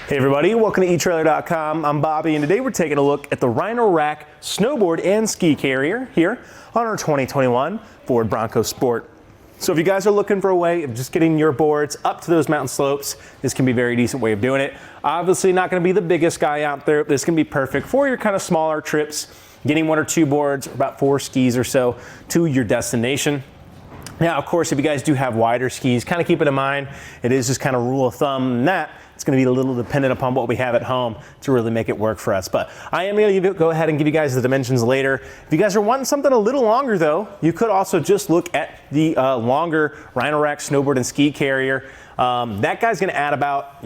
Hey everybody, welcome to etrailer.com. I'm Bobby, and today we're taking a look at the Rhino-Rack snowboard and ski carrier here on our 2021 Ford Bronco Sport. So if you guys are looking for a way of just getting your boards up to those mountain slopes, this can be a very decent way of doing it. Obviously not going to be the biggest guy out there, but this can be perfect for your kind of smaller trips, getting 1 or 2 boards, about 4 skis or so to your destination. Now, of course, if you guys do have wider skis, kind of keep it in mind, it is just kind of rule of thumb that it's going to be a little dependent upon what we have at home to really make it work for us. But I am going to go ahead and give you guys the dimensions later. If you guys are wanting something a little longer though, you could also just look at the longer Rhino-Rack snowboard and ski carrier. That guy's going to add about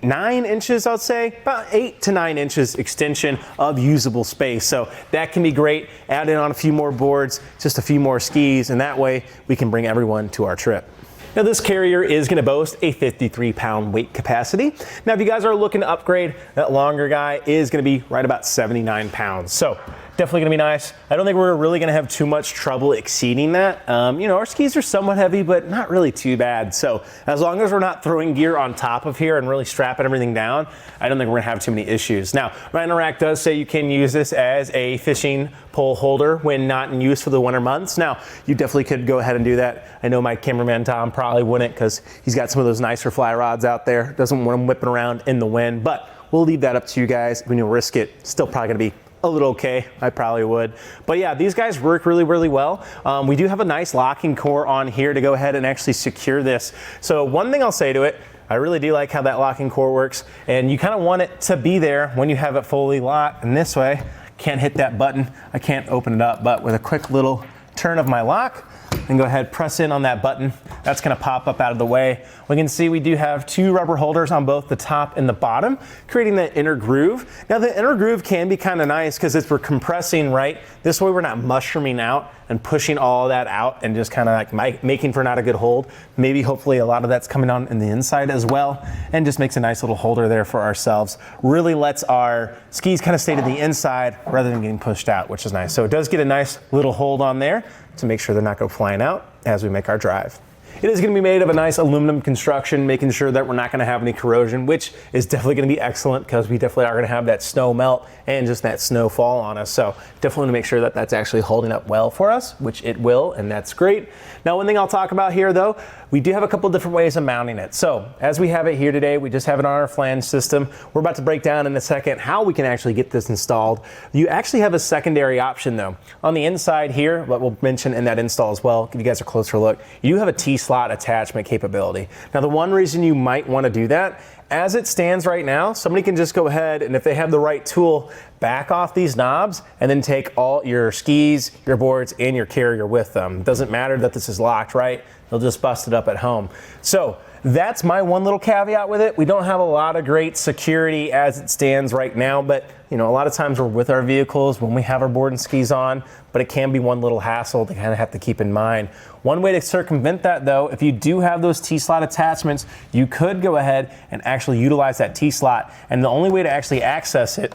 9 inches, I'd say, about 8 to 9 inches extension of usable space. So that can be great. Add in on a few more boards, just a few more skis, and that way we can bring everyone to our trip. Now this carrier is going to boast a 53-pound weight capacity. Now if you guys are looking to upgrade, that longer guy is going to be right about 79 pounds. So definitely going to be nice. I don't think we're really going to have too much trouble exceeding that. You know, our skis are somewhat heavy, but not really too bad. So as long as we're not throwing gear on top of here and really strapping everything down, I don't think we're going to have too many issues. Now, Rhino-Rack does say you can use this as a fishing pole holder when not in use for the winter months. Now, you definitely could go ahead and do that. I know my cameraman Tom probably wouldn't because he's got some of those nicer fly rods out there. Doesn't want them whipping around in the wind, but we'll leave that up to you guys. When you risk it, still probably going to be a little okay. I probably would. But yeah, these guys work really, really well. We do have a nice locking core on here to go ahead and actually secure this. So one thing I'll say to it, I really do like how that locking core works, and you kind of want it to be there when you have it fully locked. And this way, can't hit that button, I can't open it up, but with a quick little turn of my lock, and go ahead, press in on that button. That's going to pop up out of the way. We can see we do have 2 rubber holders on both the top and the bottom, creating the inner groove. Now the inner groove can be kind of nice because we're compressing, right? This way we're not mushrooming out and pushing all of that out and just kind of like making for not a good hold. Maybe hopefully a lot of that's coming on in the inside as well, and just makes a nice little holder there for ourselves. Really lets our skis kind of stay to the inside rather than getting pushed out, which is nice. So it does get a nice little hold on there to make sure they're not going flying out as we make our drive. It is going to be made of a nice aluminum construction, making sure that we're not going to have any corrosion, which is definitely going to be excellent because we definitely are going to have that snow melt and just that snow fall on us. So definitely want to make sure that that's actually holding up well for us, which it will, and that's great. Now, one thing I'll talk about here though, we do have a couple different ways of mounting it. So as we have it here today, we just have it on our flange system. We're about to break down in a second how we can actually get this installed. You actually have a secondary option though. On the inside here, what we'll mention in that install as well, give you guys a closer look, you do have a T-slot attachment capability. Now the one reason you might want to do that, as it stands right now, somebody can just go ahead and if they have the right tool, back off these knobs and then take all your skis, your boards, and your carrier with them. It doesn't matter that this is locked, right? They'll just bust it up at home. So that's my one little caveat with it. We don't have a lot of great security as it stands right now, but you know, a lot of times we're with our vehicles when we have our board and skis on, but it can be one little hassle to kind of have to keep in mind. One way to circumvent that though, if you do have those T-slot attachments, you could go ahead and actually utilize that T-slot. And the only way to actually access it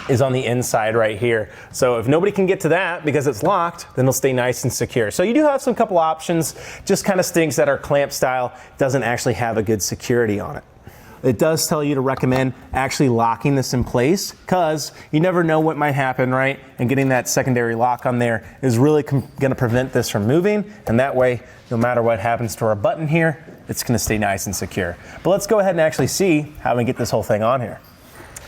is on the inside right here. So if nobody can get to that because it's locked, then it'll stay nice and secure. So you do have some couple options, just kind of stinks that our clamp style doesn't actually have a good security on it. It does tell you to recommend actually locking this in place because you never know what might happen, right? And getting that secondary lock on there is really gonna prevent this from moving. And that way, no matter what happens to our button here, it's gonna stay nice and secure. But let's go ahead and actually see how we get this whole thing on here.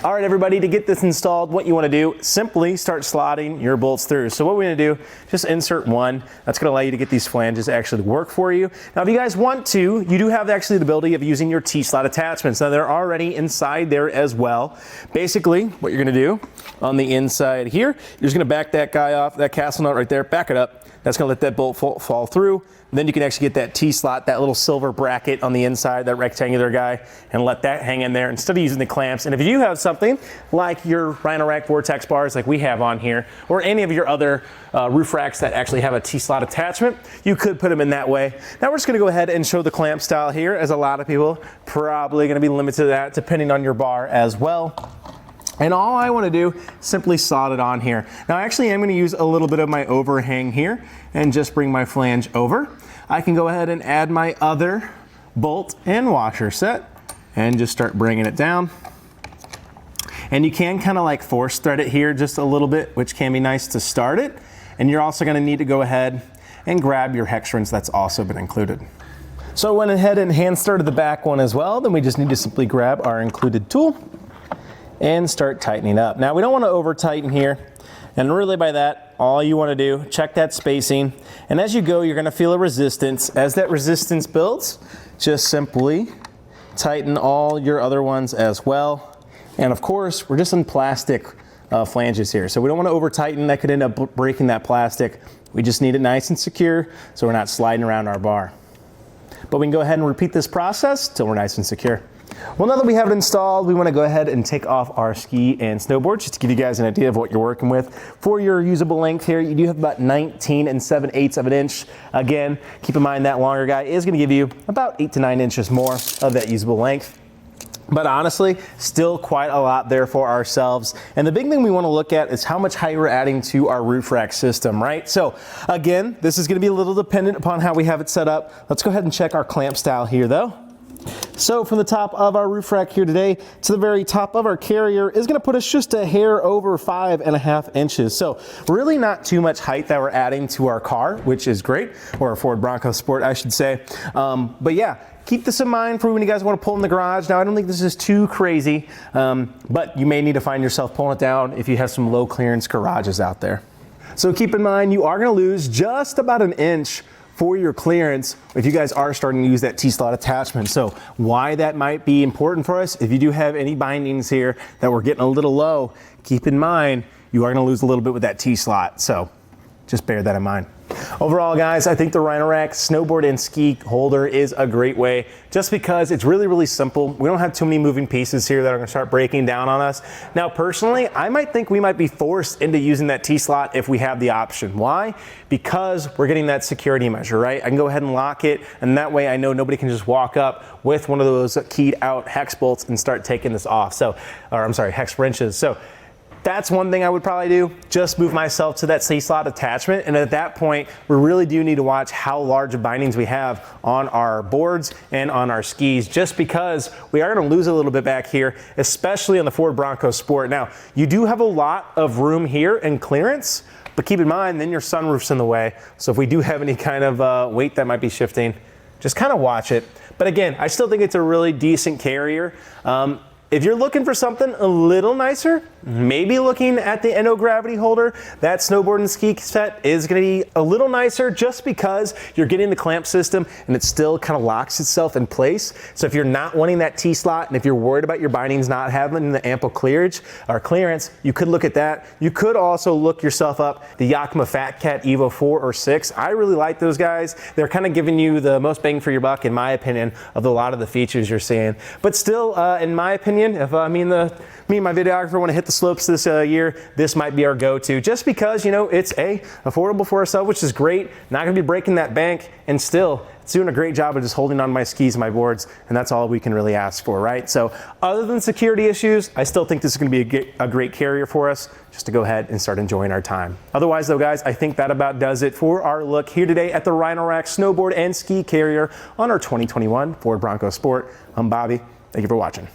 All right, everybody, to get this installed, what you want to do, simply start slotting your bolts through. So what we're going to do, just insert one. That's going to allow you to get these flanges actually to work for you. Now, if you guys want to, you do have actually the ability of using your T-slot attachments. Now, they're already inside there as well. Basically, what you're going to do on the inside here, you're just going to back that guy off, that castle nut right there, back it up. That's going to let that bolt fall through. And then you can actually get that T-slot, that little silver bracket on the inside, that rectangular guy, and let that hang in there instead of using the clamps. And if you do have something like your Rhino-Rack Vortex bars like we have on here, or any of your other roof racks that actually have a T-slot attachment, you could put them in that way. Now we're just going to go ahead and show the clamp style here, as a lot of people probably going to be limited to that depending on your bar as well. And all I want to do, simply slot it on here. Now actually I'm going to use a little bit of my overhang here and just bring my flange over. I can go ahead and add my other bolt and washer set and just start bringing it down. And you can kind of like force thread it here just a little bit, which can be nice to start it. And you're also going to need to go ahead and grab your hex wrench that's also been included. So I went ahead and hand started the back one as well. Then we just need to simply grab our included tool and start tightening up. Now we don't want to over tighten here. And really by that, all you want to do, check that spacing. And as you go, you're going to feel a resistance. As that resistance builds, just simply tighten all your other ones as well. And of course, we're just in plastic flanges here. So we don't want to over tighten. That could end up breaking that plastic. We just need it nice and secure so we're not sliding around our bar. But we can go ahead and repeat this process till we're nice and secure. Well, now that we have it installed, we want to go ahead and take off our ski and snowboard just to give you guys an idea of what you're working with. For your usable length here, you do have about 19 7/8 of an inch. Again, keep in mind that longer guy is going to give you about 8 to 9 inches more of that usable length. But honestly, still quite a lot there for ourselves. And the big thing we want to look at is how much height we're adding to our roof rack system, right? So again, this is going to be a little dependent upon how we have it set up. Let's go ahead and check our clamp style here though. So from the top of our roof rack here today to the very top of our carrier is going to put us just a hair over 5.5 inches. So really not too much height that we're adding to our car, which is great, or our Ford Bronco Sport, I should say. But yeah, keep this in mind for when you guys want to pull in the garage. Now, I don't think this is too crazy, but you may need to find yourself pulling it down if you have some low clearance garages out there. So keep in mind, you are going to lose just about an inch for your clearance if you guys are starting to use that T-slot attachment. So why that might be important for us, if you do have any bindings here that we're getting a little low, keep in mind you are going to lose a little bit with that T-slot. So just bear that in mind. Overall, guys, I think the Rhino-Rack snowboard and ski holder is a great way just because it's really, really simple. We don't have too many moving pieces here that are going to start breaking down on us. Now, personally, I might think we might be forced into using that T-slot if we have the option. Why? Because we're getting that security measure, right? I can go ahead and lock it, and that way I know nobody can just walk up with one of those keyed out hex bolts and start taking this off. Hex wrenches. So that's one thing I would probably do, just move myself to that C-slot attachment. And at that point, we really do need to watch how large of bindings we have on our boards and on our skis, just because we are gonna lose a little bit back here, especially on the Ford Bronco Sport. Now, you do have a lot of room here and clearance, but keep in mind, then your sunroof's in the way. So if we do have any kind of weight that might be shifting, just kind of watch it. But again, I still think it's a really decent carrier. If you're looking for something a little nicer, maybe looking at the Eno gravity holder, that snowboard and ski set is going to be a little nicer just because you're getting the clamp system and it still kind of locks itself in place. So if you're not wanting that T-slot and if you're worried about your bindings not having the ample clearance, you could look at that. You could also look yourself up the Yakima Fat Cat Evo 4 or 6. I really like those guys. They're kind of giving you the most bang for your buck, in my opinion, of a lot of the features you're seeing. But still, in my opinion, if me and my videographer want to hit the slopes this year, this might be our go-to, just because, you know, it's affordable for ourselves, which is great. Not going to be breaking that bank, and still it's doing a great job of just holding on my skis and my boards, and that's all we can really ask for, right? So other than security issues, I still think this is going to be a great carrier for us just to go ahead and start enjoying our time. Otherwise though, guys, I think that about does it for our look here today at the Rhino-Rack snowboard and ski carrier on our 2021 Ford Bronco Sport. I'm Bobby. Thank you for watching.